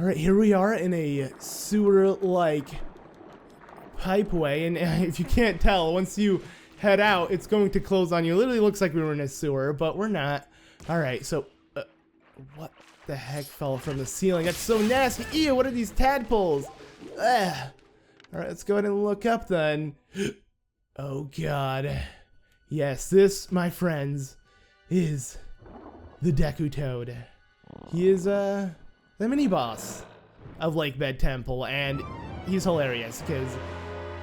Alright, here we are in a sewer-like pipeway, and if you can't tell, once you head out, it's going to close on you. It literally looks like we were in a sewer, but we're not. Alright, so, what the heck fell from the ceiling? That's so nasty! Ew, what are these tadpoles? Ugh. Alright, let's go ahead and look up then. Oh god. Yes, this, my friends, is the Deku Toad. He is, the mini-boss of Lakebed Temple, and he's hilarious, because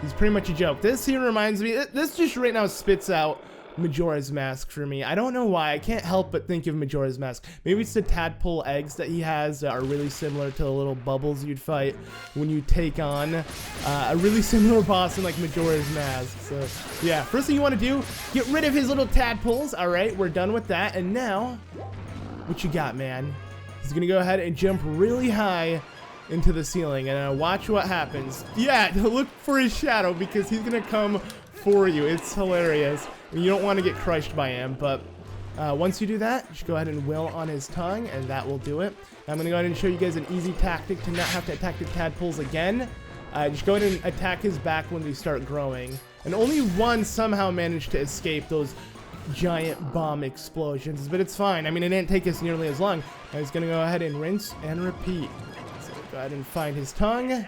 he's pretty much a joke. This here reminds me, this just right now spits out Majora's Mask for me. I don't know why, I can't help but think of Majora's Mask. Maybe it's the tadpole eggs that he has that are really similar to the little bubbles you'd fight when you take on a really similar boss in like Majora's Mask. So yeah, first thing you want to do, get rid of his little tadpoles. Alright, we're done with that, and now, what you got, man? He's gonna go ahead and jump really high into the ceiling, and watch what happens. Yeah, look for his shadow, because he's gonna come for you. It's hilarious. You don't want to get crushed by him, but once you do that, just go ahead and will on his tongue, and that will do it. I'm gonna go ahead and show you guys an easy tactic to not have to attack the tadpoles again. Just go ahead and attack his back when they start growing. And only one somehow managed to escape those giant bomb explosions, but it's fine. I mean, it didn't take us nearly as long. I was gonna go ahead and rinse and repeat. So go ahead and find his tongue.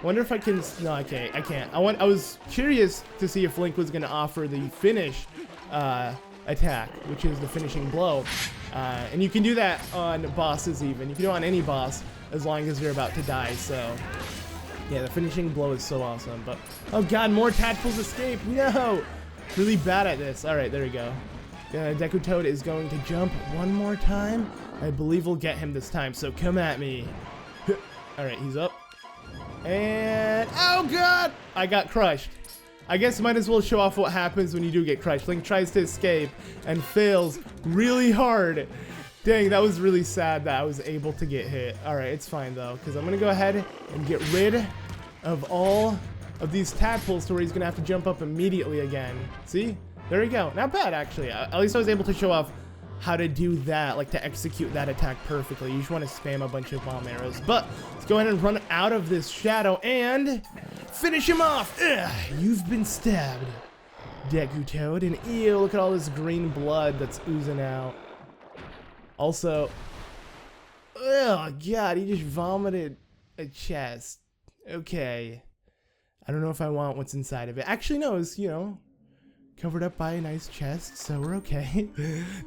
Wonder if I can. No, I can't. I was curious to see if Link was gonna offer the finish attack, which is the finishing blow, and you can do that on bosses. Even you can do it on any boss as long as you're about to die. So yeah, the finishing blow is so awesome. But oh god, more tadpoles escape. No. Really bad at this. Alright, there we go. Deku Toad is going to jump one more time. I believe we'll get him this time, so come at me. Alright, he's up. And oh god! I got crushed. I guess might as well show off what happens when you do get crushed. Link tries to escape and fails really hard. Dang, that was really sad that I was able to get hit. Alright, it's fine though, because I'm gonna go ahead and get rid of all of these tadpoles to where he's gonna have to jump up immediately again. See? There we go. Not bad, actually. At least I was able to show off how to do that, like to execute that attack perfectly. You just want to spam a bunch of bomb arrows. But let's go ahead and run out of this shadow and finish him off. Ugh, you've been stabbed, Deku Toad. And ew, look at all this green blood that's oozing out. Also, oh god, he just vomited a chest. Okay. I don't know if I want what's inside of it. Actually, no, it's, you know, covered up by a nice chest, so we're okay.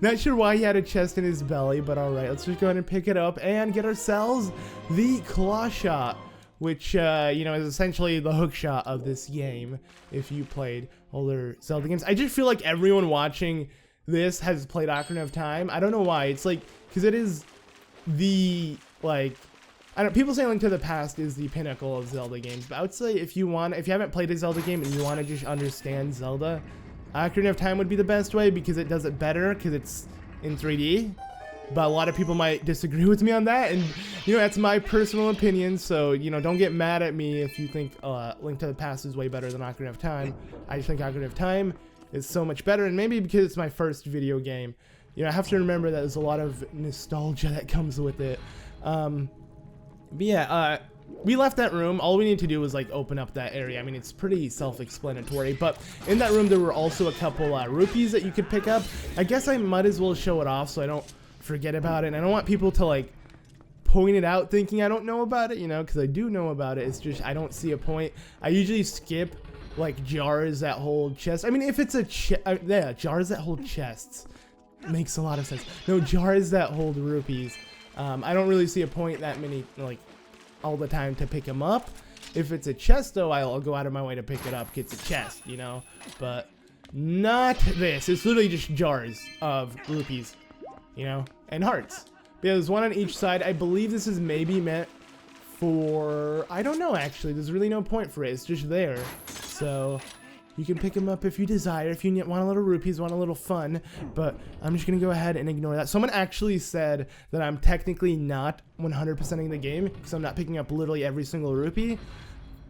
Not sure why he had a chest in his belly, but alright, let's just go ahead and pick it up and get ourselves the Clawshot, which, you know, is essentially the hookshot of this game, if you played older Zelda games. I just feel like everyone watching this has played Ocarina of Time. I don't know why. It's like, because it is the, like, I don't. People say Link to the Past is the pinnacle of Zelda games, but I would say if you haven't played a Zelda game and you want to just understand Zelda, Ocarina of Time would be the best way because it does it better because it's in 3D. But a lot of people might disagree with me on that, and you know that's my personal opinion. So you know, don't get mad at me if you think Link to the Past is way better than Ocarina of Time. I just think Ocarina of Time is so much better, and maybe because it's my first video game, you know, I have to remember that there's a lot of nostalgia that comes with it. But yeah, we left that room. All we need to do was like open up that area. I mean, it's pretty self-explanatory, but in that room there were also a couple rupees that you could pick up. I guess I might as well show it off so I don't forget about it. And I don't want people to like point it out thinking I don't know about it, you know, because I do know about it. It's just I don't see a point. I usually skip like jars that hold chests. I mean, if it's a yeah, jars that hold chests makes a lot of sense. No, jars that hold rupees. I don't really see a point that many, like, all the time to pick them up. If it's a chest, though, I'll go out of my way to pick it up. It's a chest, you know? But not this. It's literally just jars of rupees, you know? And hearts. There's one on each side. I believe this is maybe meant for... I don't know, actually. There's really no point for it. It's just there. So... you can pick them up if you desire, if you want a little rupees, want a little fun, but I'm just going to go ahead and ignore that. Someone actually said that I'm technically not 100%ing the game because I'm not picking up literally every single rupee,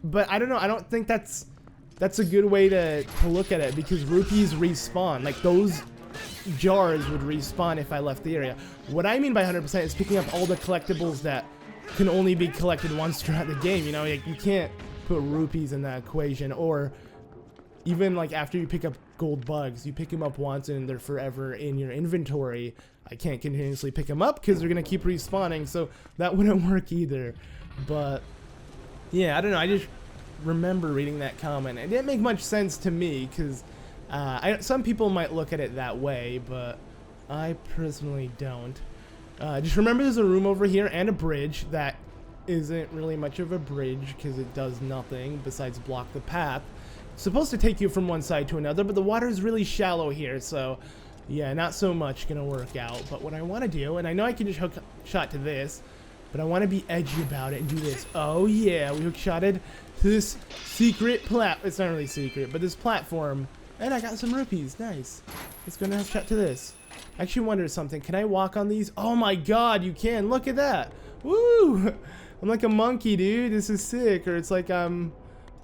but I don't know. I don't think that's a good way to look at it because rupees respawn. Like those jars would respawn if I left the area. What I mean by 100% is picking up all the collectibles that can only be collected once throughout the game. You know, like, you can't put rupees in that equation, or even like after you pick up gold bugs, you pick them up once and they're forever in your inventory. I can't continuously pick them up because they're gonna keep respawning, so that wouldn't work either. But yeah, I don't know, I just remember reading that comment. It didn't make much sense to me because some people might look at it that way, but I personally don't. Just remember there's a room over here and a bridge that isn't really much of a bridge because it does nothing besides block the path. It's supposed to take you from one side to another, but the water is really shallow here, so yeah, not so much gonna work out. But what I want to do, and I know I can just hook shot to this, but I want to be edgy about it and do this. Oh yeah, we hook shotted to this secret it's not really secret, but this platform, and I got some rupees. Nice. Let's go and hook shot to this. I actually wondered something. Can I walk on these? Oh my god, you can. Look at that. Woo! I'm like a monkey, dude. This is sick. Or it's like I'm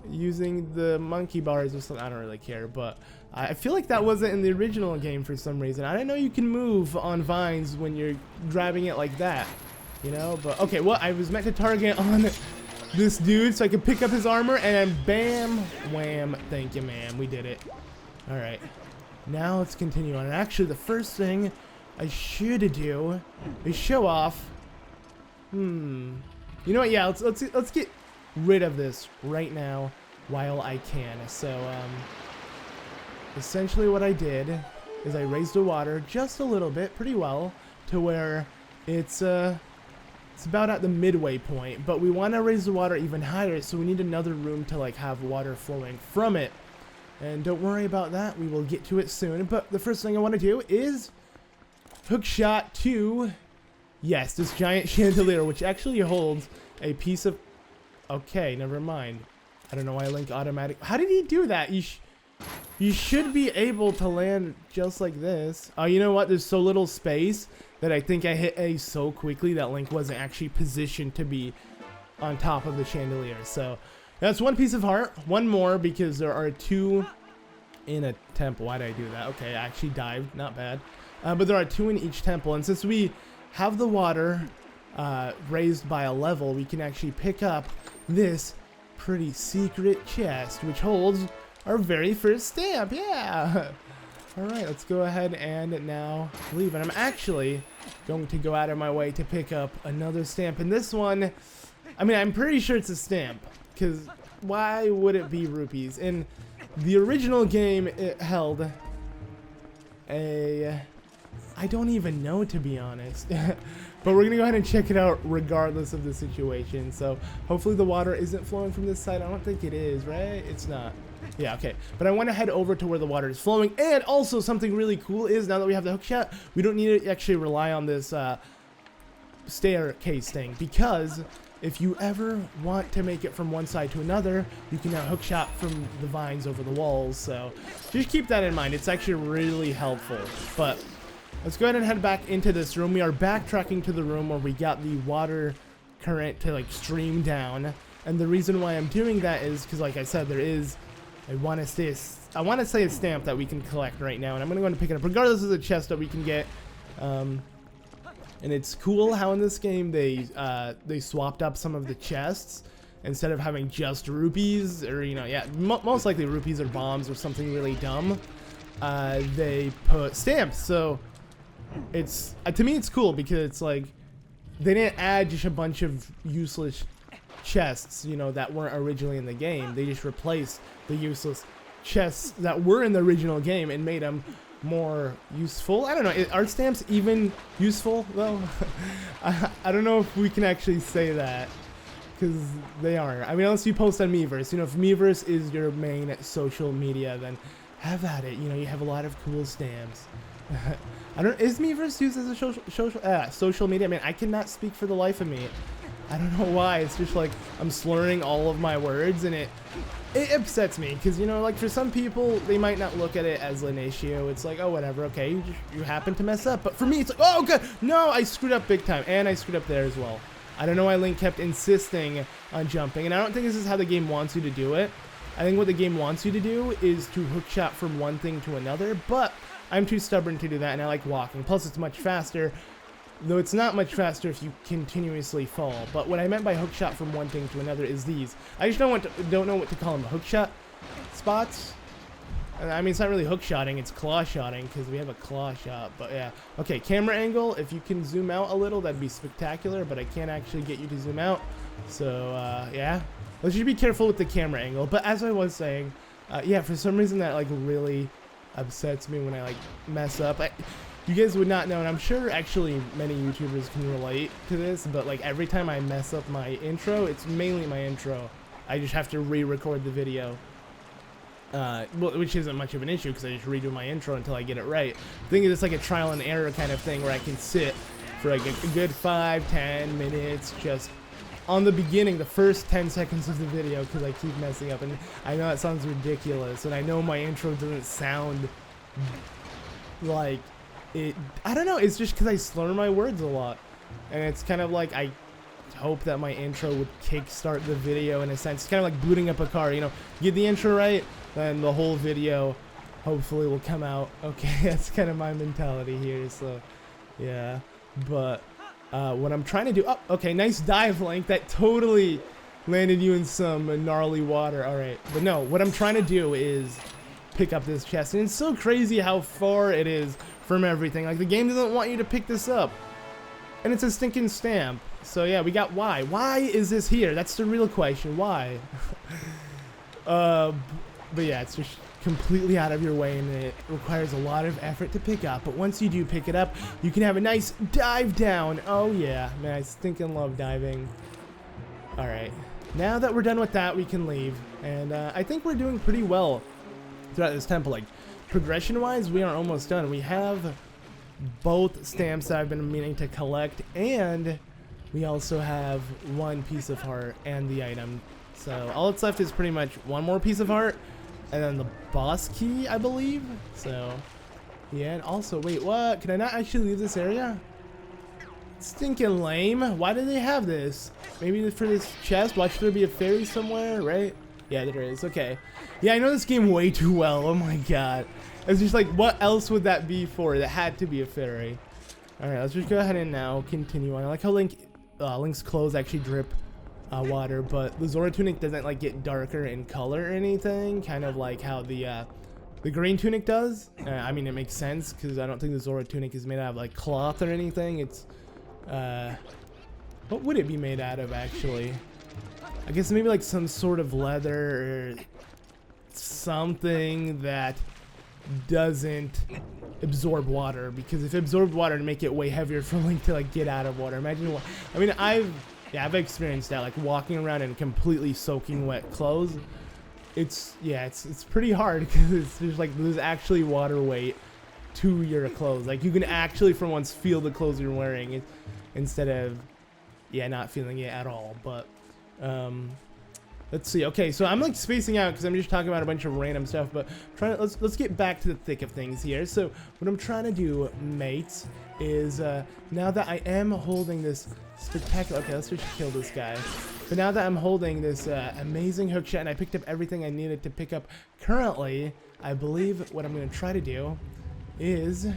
using the monkey bars or something. I don't really care, but I feel like that wasn't in the original game for some reason. I didn't know you can move on vines when you're grabbing it like that, you know? But okay, well, I was meant to target on this dude so I could pick up his armor, and bam, wham, thank you, ma'am. We did it. All right, now let's continue on. And actually, the first thing I should do is show off. You know what? Yeah, let's get rid of this right now while I can. So essentially what I did is I raised the water just a little bit, pretty well, to where it's about at the midway point, but we want to raise the water even higher, so we need another room to like have water flowing from it. And don't worry about that, we will get to it soon. But the first thing I want to do is hook shot to, yes, this giant chandelier, which actually holds a piece of, okay, never mind. I don't know why Link automatic, how did he do that? You should be able to land just like this. Oh, you know what? There's so little space that I think I hit A so quickly that Link wasn't actually positioned to be on top of the chandelier. So that's one piece of heart. One more because there are two in a temple. Why did I do that? Okay, I actually dived. Not bad. But there are two in each temple. And since we have the water raised by a level, we can actually pick up this pretty secret chest, which holds our very first stamp. Yeah. All right, let's go ahead and now leave. And I'm actually going to go out of my way to pick up another stamp. And this one, I mean, I'm pretty sure it's a stamp, because why would it be rupees? In the original game, it held a, I don't even know, to be honest. But we're gonna go ahead and check it out regardless of the situation. So hopefully the water isn't flowing from this side. I don't think it is, right? It's not. Yeah, okay. But I want to head over to where the water is flowing. And also something really cool is now that we have the hook shot, we don't need to actually rely on this staircase thing, because if you ever want to make it from one side to another, you can now hook shot from the vines over the walls. So just keep that in mind. It's actually really helpful. But let's go ahead and head back into this room. We are backtracking to the room where we got the water current to like stream down. And the reason why I'm doing that is because, like I said, there is, I want to say a stamp that we can collect right now, and I'm going to go and pick it up regardless of the chest that we can get. And it's cool how in this game they swapped up some of the chests. Instead of having just rupees, or, you know, yeah, most likely rupees or bombs or something really dumb, they put stamps. So it's, to me, it's cool because it's like they didn't add just a bunch of useless chests, you know, that weren't originally in the game. They just replaced the useless chests that were in the original game and made them more useful. I don't know, are stamps even useful though? I don't know if we can actually say that, because they aren't. I mean, unless you post on Miiverse. You know, if Miiverse is your main social media, then have at it. You know, you have a lot of cool stamps. I don't, is Miiverse used as a social media? I mean, I cannot speak for the life of me. I don't know why. It's just like I'm slurring all of my words, and it upsets me, because, you know, like, for some people they might not look at it as an issue. It's like, oh, whatever, okay, you happen to mess up. But for me, it's like, oh god, no, I screwed up big time, and I screwed up there as well. I don't know why Link kept insisting on jumping, and I don't think this is how the game wants you to do it. I think what the game wants you to do is to hook shot from one thing to another, but I'm too stubborn to do that, and I like walking. Plus, it's much faster, though it's not much faster if you continuously fall. But what I meant by hookshot from one thing to another is these. I just don't know what to call them. Hookshot spots? I mean, it's not really hookshotting, it's clawshotting, because we have a clawshot, but yeah. Okay, camera angle, if you can zoom out a little, that'd be spectacular, but I can't actually get you to zoom out. So, yeah. Let's just be careful with the camera angle. But as I was saying, yeah, for some reason that, like, really upsets me when I, like, mess up. You guys would not know, and I'm sure actually many YouTubers can relate to this, but, like, every time I mess up my intro, it's mainly my intro. I just have to re-record the video. Which isn't much of an issue because I just redo my intro until I get it right. I think it's like a trial and error kind of thing where I can sit for like a good 5-10 minutes just on the beginning, the first 10 seconds of the video, because I keep messing up. And I know that sounds ridiculous, and I know my intro doesn't sound like it. I don't know, it's just because I slur my words a lot, and it's kind of like I hope that my intro would kickstart the video in a sense. It's kind of like booting up a car, you know, get the intro right, then the whole video hopefully will come out okay. That's kind of my mentality here. So yeah, but what I'm trying to do, oh, okay, nice dive, Link. That totally landed you in some gnarly water. All right, but no, what I'm trying to do is pick up this chest, and it's so crazy how far it is from everything. Like, the game doesn't want you to pick this up, and it's a stinking stamp. So yeah, we got why. Why is this here? That's the real question. Why? But yeah, it's just completely out of your way, and it requires a lot of effort to pick up. But once you do pick it up, you can have a nice dive down. Oh yeah, man, I stinking love diving. All right, now that we're done with that, we can leave. And I think we're doing pretty well throughout this temple. Like, progression-wise, we are almost done. We have both stamps that I've been meaning to collect, and we also have one piece of heart and the item. So all that's left is pretty much one more piece of heart and then the boss key, I believe. So yeah, and also, wait, what? Can I not actually leave this area? Stinking lame. Why do they have this? Maybe for this chest? Watch there be a fairy somewhere, right? Yeah, there is. Okay. Yeah, I know this game way too well. Oh my god. It's just like, what else would that be for? That had to be a fairy. Alright, let's just go ahead and now continue on. I like how Link's clothes actually drip water, but the Zora tunic doesn't like get darker in color or anything, kind of like how the green tunic does. I mean, it makes sense because I don't think the Zora tunic is made out of like cloth or anything. It's what would it be made out of actually? I guess maybe like some sort of leather or something that doesn't absorb water, because if it absorbed water, it'd make it way heavier for Link to like get out of water. Imagine what, I mean, I've experienced that, like walking around in completely soaking wet clothes. It's pretty hard because it's just like there's actually water weight to your clothes. Like, you can actually for once feel the clothes you're wearing instead of not feeling it at all. But let's see. Okay, so I'm like spacing out because I'm just talking about a bunch of random stuff, but let's get back to the thick of things here. So what I'm trying to do, mates, is now that I am holding this spectacular, okay, let's just kill this guy. But now that I'm holding this amazing hookshot and I picked up everything I needed to pick up currently, I believe what I'm going to try to do is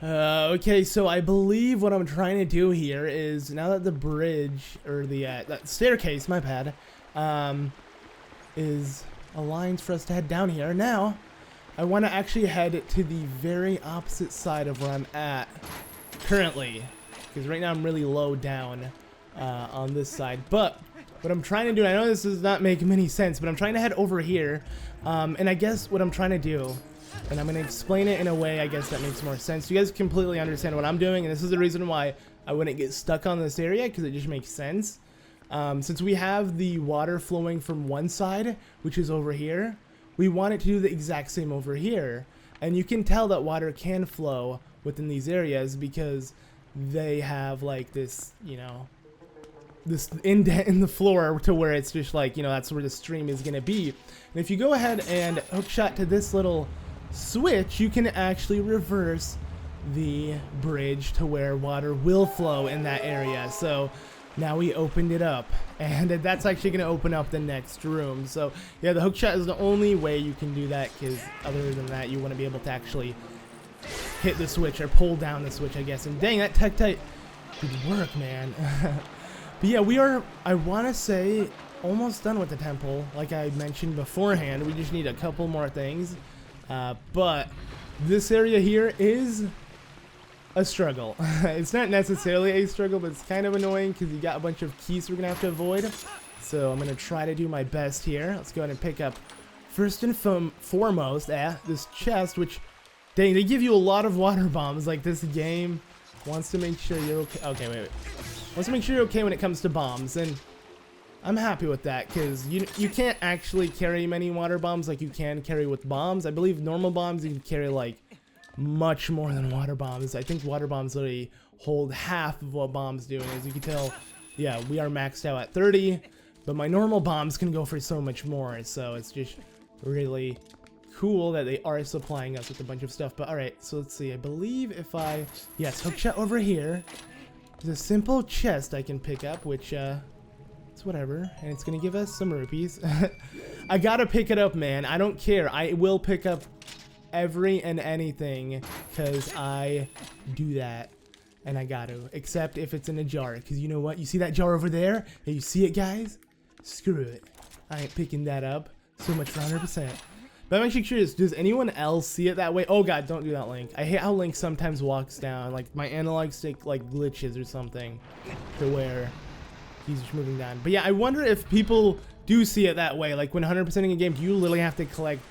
okay, so I believe what I'm trying to do here is, now that the bridge, or the that staircase, my bad, is aligned for us to head down here, now I want to actually head to the very opposite side of where I'm at currently, because right now I'm really low down on this side. But what I'm trying to do, I know this does not make many sense, but I'm trying to head over here, and I guess what I'm trying to do, and I'm going to explain it in a way I guess that makes more sense. You guys completely understand what I'm doing, and this is the reason why I wouldn't get stuck on this area, because it just makes sense. Since we have the water flowing from one side, which is over here, we want it to do the exact same over here. And you can tell that water can flow within these areas because they have like this, you know, this indent in the floor to where it's just like, you know, that's where the stream is going to be. And if you go ahead and hookshot to this little switch, you can actually reverse the bridge to where water will flow in that area. So Now we opened it up, and that's actually going to open up the next room. So yeah, the hook shot is the only way you can do that, because other than that, you want to be able to actually hit the switch or pull down the switch, I guess. And dang, that Tektite did work, man. But yeah, we are, I want to say, almost done with the temple. Like I mentioned beforehand, we just need a couple more things. But this area here is a struggle. It's not necessarily a struggle, but it's kind of annoying because you got a bunch of keys we're gonna have to avoid. So I'm gonna try to do my best here. Let's go ahead and pick up first and foremost this chest, which, dang, they give you a lot of water bombs. Like, this game wants to make sure you're okay. Okay, wait. Wants to make sure you're okay when it comes to bombs, and I'm happy with that, because you can't actually carry many water bombs like you can carry with bombs. I believe normal bombs you can carry like much more than water bombs. I think water bombs literally hold half of what bombs do, and as you can tell, yeah, we are maxed out at 30, but my normal bombs can go for so much more, so it's just really cool that they are supplying us with a bunch of stuff. But alright, so let's see, I believe if yes, hookshot over here. There's a simple chest I can pick up, which it's whatever, and it's gonna give us some rupees. I gotta pick it up, man. I don't care. I will pick up every and anything, because I do that, and I got to, except if it's in a jar, because you know what, you see that jar over there? Hey, you see it, guys? Screw it, I ain't picking that up. So much for 100%. But I'm actually curious, does anyone else see it that way? Oh god, don't do that, Link. I hate how Link sometimes walks down, like my analog stick like glitches or something, to where he's just moving down. But yeah, I wonder if people do see it that way, like when 100%ing a game, do you literally have to collect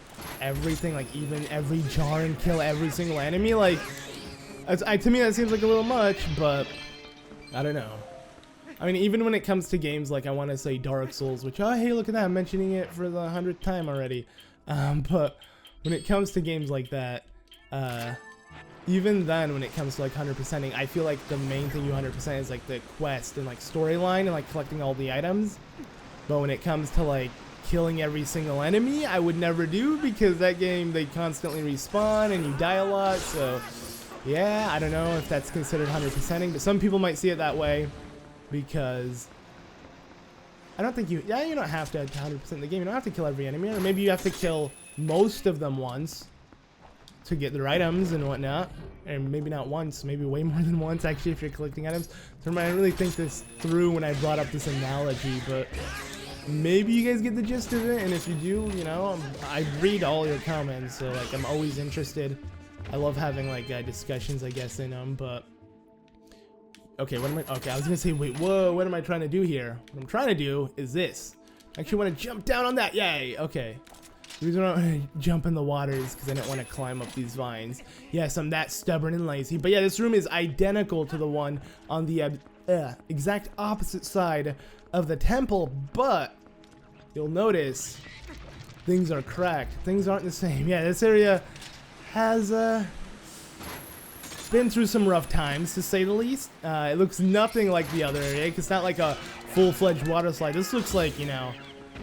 everything, like even every jar, and kill every single enemy? Like, to me that seems like a little much, but I don't know. I mean, even when it comes to games like, I want to say Dark Souls, which, oh hey, look at that, I'm mentioning it for the 100th time already. But when it comes to games like that, even then, when it comes to like 100%ing, I feel like the main thing you 100% is like the quest and like storyline and like collecting all the items. But when it comes to like killing every single enemy, I would never do, because that game, they constantly respawn and you die a lot. So yeah, I don't know if that's considered 100%ing, but some people might see it that way, because I don't think you don't have to 100% the game. You don't have to kill every enemy, or maybe you have to kill most of them once to get their items and whatnot, and maybe not once, maybe way more than once actually if you're collecting items. So I didn't really think this through when I brought up this analogy, but maybe you guys get the gist of it, and if you do, you know, I read all your comments, so like I'm always interested. I love having like discussions, I guess, in them. But okay, okay, I was gonna say, wait, whoa, what am I trying to do here? What I'm trying to do is this. I actually want to jump down on that. Yay, okay. The reason I don't want to jump in the water is because I don't want to climb up these vines. Yes, I'm that stubborn and lazy. But yeah, this room is identical to the one on the exact opposite side of the temple, but you'll notice things are cracked. Things aren't the same. Yeah, this area has been through some rough times, to say the least. It looks nothing like the other area. It's not like a full-fledged water slide. This looks like, you know,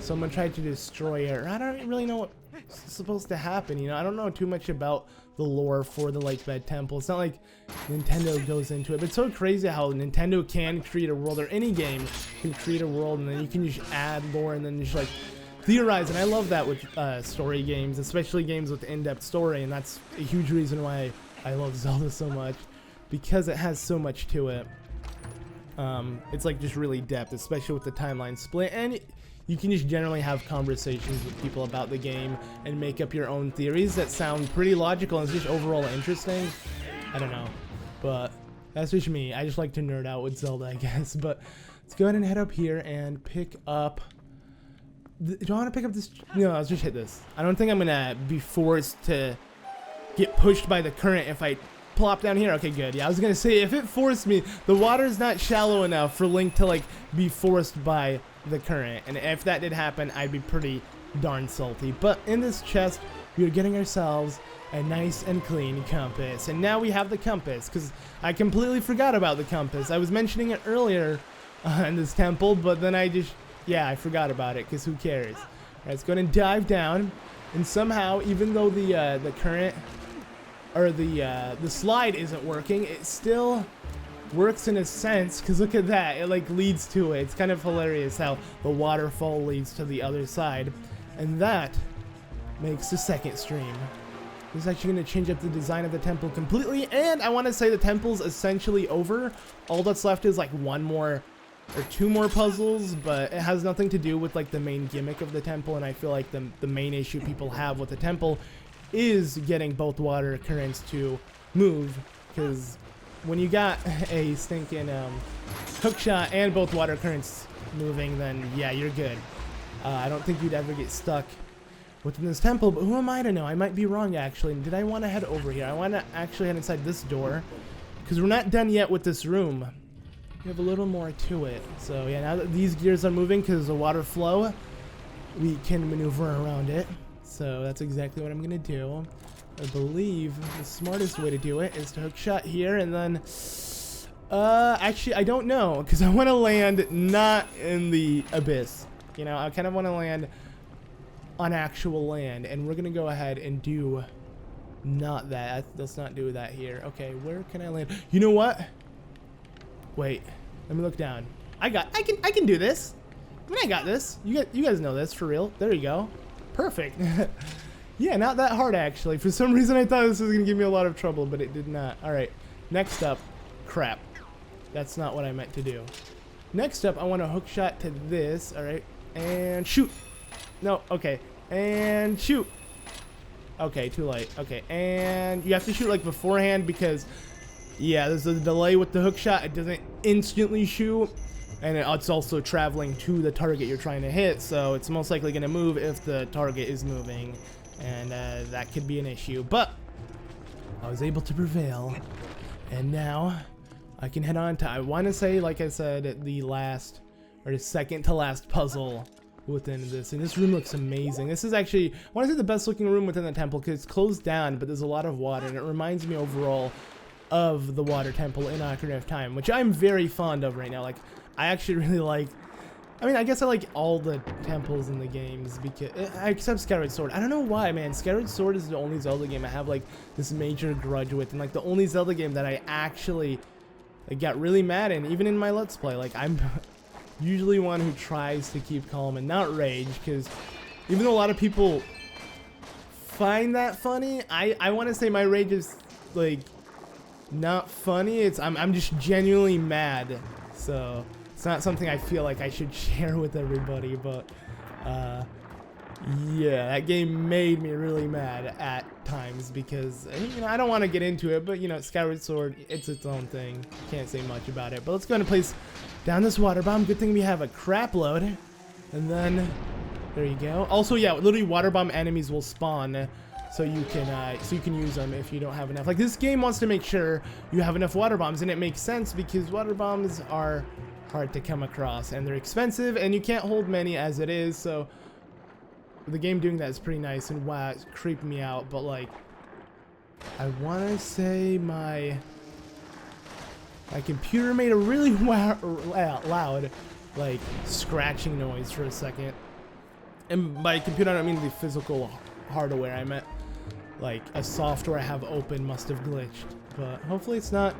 someone tried to destroy it. I don't really know what's supposed to happen, you know. I don't know too much about the lore for the Lakebed Temple. It's not like Nintendo goes into it, but it's so crazy how Nintendo can create a world, or any game can create a world, and then you can just add lore and then just like theorize. And I love that with story games, especially games with in-depth story, and that's a huge reason why I love Zelda so much, because it has so much to it. It's like just really depth, especially with the timeline split, and you can just generally have conversations with people about the game and make up your own theories that sound pretty logical, and it's just overall interesting. I don't know, but that's just me. I just like to nerd out with Zelda, I guess. But let's go ahead and head up here and pick up. Do I want to pick up this? No, let's just hit this. I don't think I'm gonna be forced to get pushed by the current if I plop down here. Okay, good. Yeah, I was gonna say, if it forced me, the water's not shallow enough for Link to like be forced by the current, and if that did happen, I'd be pretty darn salty. But in this chest, we are getting ourselves a nice and clean compass, and now we have the compass, because I completely forgot about the compass. I was mentioning it earlier in this temple, but then I forgot about it, because who cares? All right, let's go ahead and dive down, and somehow, even though the current or the slide isn't working, it still works in a sense, because look at that, it like leads to it. It's kind of hilarious how the waterfall leads to the other side, and that makes the second stream. This is actually going to change up the design of the temple completely, and I want to say the temple's essentially over. All that's left is like one more or two more puzzles, but it has nothing to do with like the main gimmick of the temple, and I feel like the main issue people have with the temple is getting both water currents to move, because when you got a stinking hookshot and both water currents moving, then yeah, you're good. I don't think you'd ever get stuck within this temple, but who am I to know? I might be wrong, actually. Did I want to head over here? I want to actually head inside this door, because we're not done yet with this room. We have a little more to it. So yeah, now that these gears are moving because of the water flow, we can maneuver around it. So that's exactly what I'm going to do. I believe the smartest way to do it is to hook shot here, and then actually I don't know, because I want to land not in the abyss. You know, I kind of want to land on actual land, and we're gonna go ahead and do not that. Let's not do that here. Okay, where can I land? You know what? Wait, let me look down. I can do this. I mean, I got this. You guys know this for real. There you go. Perfect. Yeah, not that hard actually. For some reason I thought this was gonna give me a lot of trouble, but it did not. All right, next up, crap. That's not what I meant to do. Next up, I want to hook shot to this. All right, and shoot. No, okay, and shoot. Okay, too late. Okay, and you have to shoot like beforehand, because yeah, there's a delay with the hook shot. It doesn't instantly shoot, and it's also traveling to the target you're trying to hit, so it's most likely going to move if the target is moving, and that could be an issue. But I was able to prevail, and now I can head on to, I want to say, like I said, the last or the second to last puzzle within this, and this room looks amazing. This is actually, I want to say, the best looking room within the temple, because it's closed down, but there's a lot of water, and it reminds me overall of the water temple in Ocarina of Time, which I'm very fond of right now. Like, I actually really like, I mean, I guess I like all the temples in the games, because except Skyward Sword. I don't know why, man. Skyward Sword is the only Zelda game I have like this major grudge with, and like the only Zelda game that I actually like got really mad in, even in my Let's Play. Like, I'm usually one who tries to keep calm and not rage, because even though a lot of people find that funny, I want to say my rage is like not funny. It's I'm just genuinely mad, so it's not something I feel like I should share with everybody. But yeah, that game made me really mad at times, because you know, I don't want to get into it, but you know, Skyward Sword, it's its own thing. Can't say much about it. But let's go ahead and place down this water bomb. Good thing we have a crap load. And then there you go. Also, yeah, literally water bomb enemies will spawn, so you can use them if you don't have enough. Like, this game wants to make sure you have enough water bombs, and it makes sense because water bombs are hard to come across and they're expensive, and you can't hold many as it is. So the game doing that is pretty nice, and wow, it's creeping me out. But like, I want to say my computer made a really loud like scratching noise for a second. And by computer I don't mean the physical hardware, I meant like a software I have open must have glitched. But hopefully it's not,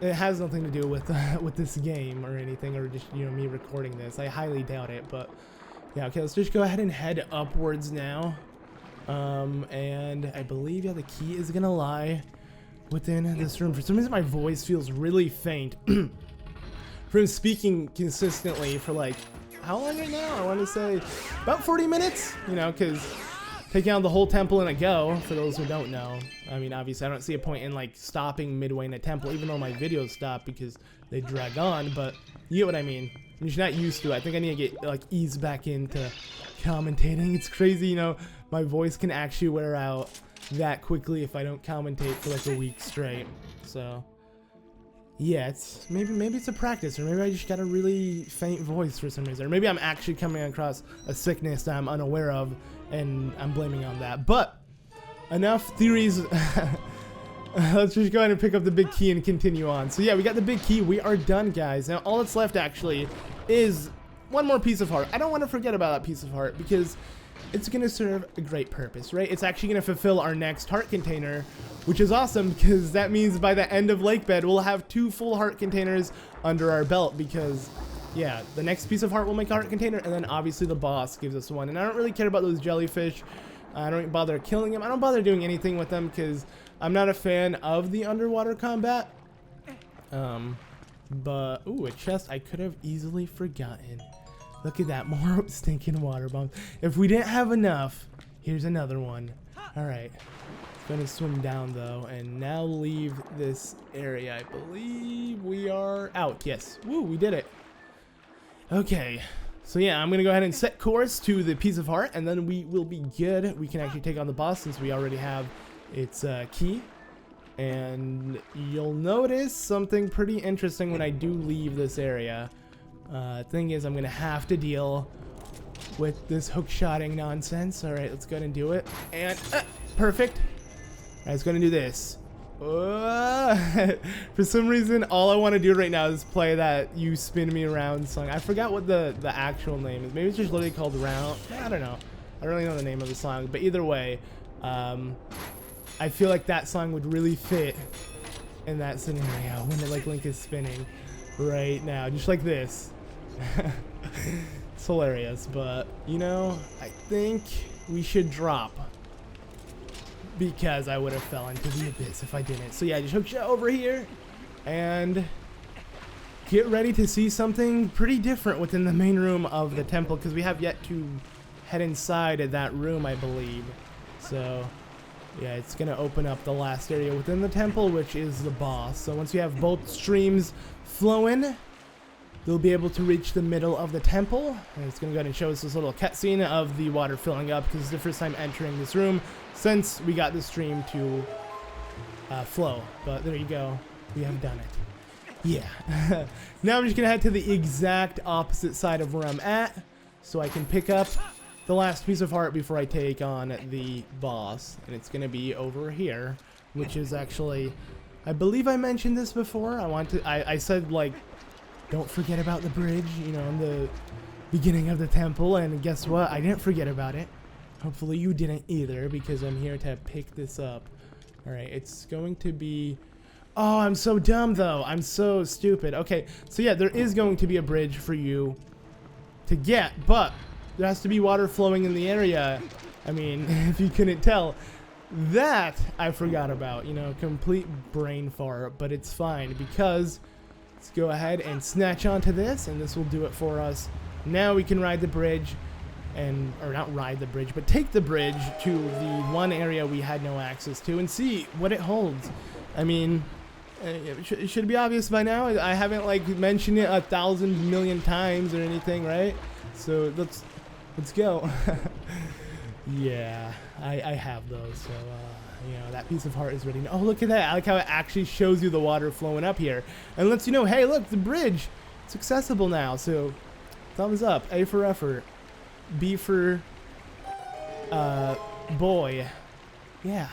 it has nothing to do with this game or anything, or just, you know, me recording this. I highly doubt it. But yeah, okay, let's just go ahead and head upwards now. And I believe, yeah, the key is gonna lie within this room. For some reason my voice feels really faint from speaking consistently for like, how long right now? I want to say about 40 minutes, you know, because taking out the whole temple in a go, for those who don't know. I mean, obviously I don't see a point in like stopping midway in a temple, even though my videos stop because they drag on, but you get what I mean. I'm just not used to it. I think I need to get like ease back into commentating. It's crazy, you know, my voice can actually wear out that quickly if I don't commentate for like a week straight. So yeah, it's maybe it's a practice, or maybe I just got a really faint voice for some reason, or maybe I'm actually coming across a sickness that I'm unaware of and I'm blaming on that. But enough theories. Let's just go ahead and pick up the big key and continue on. So yeah, we got the big key. We are done, guys. Now all that's left actually is one more piece of heart. I don't want to forget about that piece of heart, because it's going to serve a great purpose, right? It's actually going to fulfill our next heart container, which is awesome because that means by the end of Lakebed, we'll have 2 full heart containers under our belt because, yeah, the next piece of heart will make a heart container, and then obviously the boss gives us one. And I don't really care about those jellyfish. I don't bother killing them. I don't bother doing anything with them because I'm not a fan of the underwater combat. But, ooh, a chest I could have easily forgotten. Look at that, more stinking water bombs. If we didn't have enough, here's another one. All right, gonna swim down though, and now leave this area. I believe we are out. Yes, woo, we did it. Okay, so yeah, I'm gonna go ahead and set course to the piece of heart, and then we will be good. We can actually take on the boss since we already have its key. And you'll notice something pretty interesting when I do leave this area. Thing is, I'm gonna have to deal with this hook-shotting nonsense. All right, let's go ahead and do it. And perfect. All right, let's go ahead and do this. For some reason, all I want to do right now is play that "You Spin Me Around" song. I forgot what the actual name is. Maybe it's just literally called "Round." I don't know. I don't really know the name of the song, but either way, I feel like that song would really fit in that scenario when like Link is spinning right now, just like this. It's hilarious, but you know, I think we should drop because I would have fell into the abyss if I didn't. So yeah, just hook shot over here and get ready to see something pretty different within the main room of the temple because we have yet to head inside of that room, I believe. So yeah, it's gonna open up the last area within the temple, which is the boss. So once you have both streams flowing, you'll be able to reach the middle of the temple. And it's gonna go ahead and show us this little cutscene of the water filling up because it's the first time entering this room since we got the stream to flow. But there you go, we have done it. Yeah. Now I'm just gonna head to the exact opposite side of where I'm at so I can pick up the last piece of heart before I take on the boss, and it's gonna be over here, which is actually, I believe I mentioned this before. I said like, don't forget about the bridge, you know, in the beginning of the temple, and guess what? I didn't forget about it. Hopefully you didn't either, because I'm here to pick this up. All right, it's going to be, oh, I'm so dumb though. I'm so stupid. Okay, so yeah, there is going to be a bridge for you to get, but there has to be water flowing in the area. I mean, if you couldn't tell, that I forgot about, you know, complete brain fart, but it's fine because let's go ahead and snatch onto this, and this will do it for us. Now we can ride the bridge, or not ride the bridge, but take the bridge to the one area we had no access to and see what it holds. I mean, it should be obvious by now. I haven't like mentioned it 1,000 million times or anything, right? So let's go. Yeah, I have those, so you know, that piece of heart is ready now. Oh, look at that. I like how it actually shows you the water flowing up here and lets you know, hey, look, the bridge, it's accessible now. So thumbs up. A for effort, B for boy. Yeah,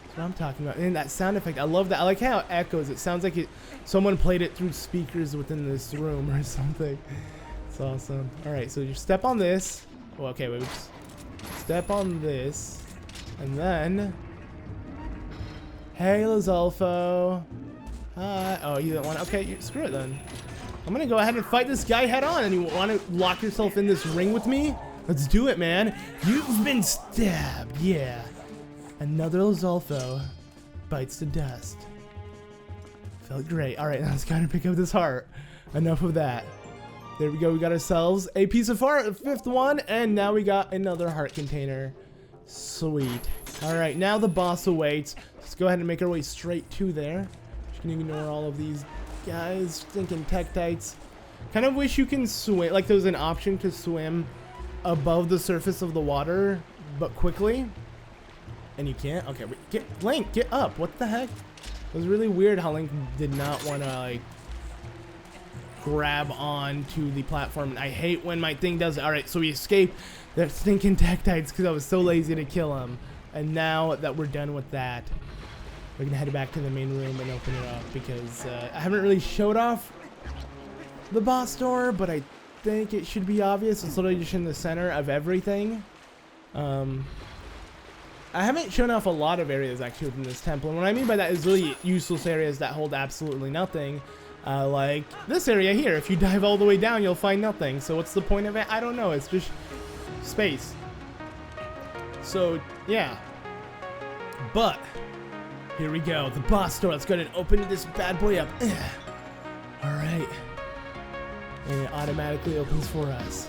that's what I'm talking about. And that sound effect, I love that. I like how it echoes. It sounds like someone played it through speakers within this room or something. It's awesome. All right, so just step on this. Oh, okay, wait, just step on this, and then, hey, Lizolfo. Hi. Oh, you don't want to? Okay, screw it then. I'm gonna go ahead and fight this guy head on. And you want to lock yourself in this ring with me? Let's do it, man. You've been stabbed. Yeah. Another Lizolfo bites the dust. Felt great. All right, now let's go ahead and pick up this heart. Enough of that. There we go, we got ourselves a piece of heart, the 5th one, and now we got another heart container. Sweet. Alright, now the boss awaits. Let's go ahead and make our way straight to there. Just gonna ignore all of these guys, stinking Tektites. Kind of wish you can swim, like there's an option to swim above the surface of the water, but quickly. And you can't? Okay, Link, get up. What the heck? It was really weird how Link did not want to, like, grab on-to the platform, and I hate when my thing does it. Alright, so we escaped the stinking Tektites because I was so lazy to kill them. And now that we're done with that, we're gonna head back to the main room and open it up because I haven't really showed off the boss door, but I think it should be obvious. It's literally just in the center of everything. I haven't shown off a lot of areas actually within this temple, and what I mean by that is really useless areas that hold absolutely nothing. Like this area here, if you dive all the way down, you'll find nothing. So what's the point of it? I don't know. It's just space. So, yeah. But, here we go. The boss door. Let's go ahead and open this bad boy up. Alright. And it automatically opens for us.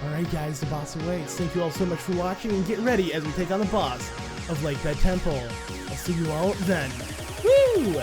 Alright guys, the boss awaits. Thank you all so much for watching, and get ready as we take on the boss of Lakebed Temple. I'll see you all then. Woo!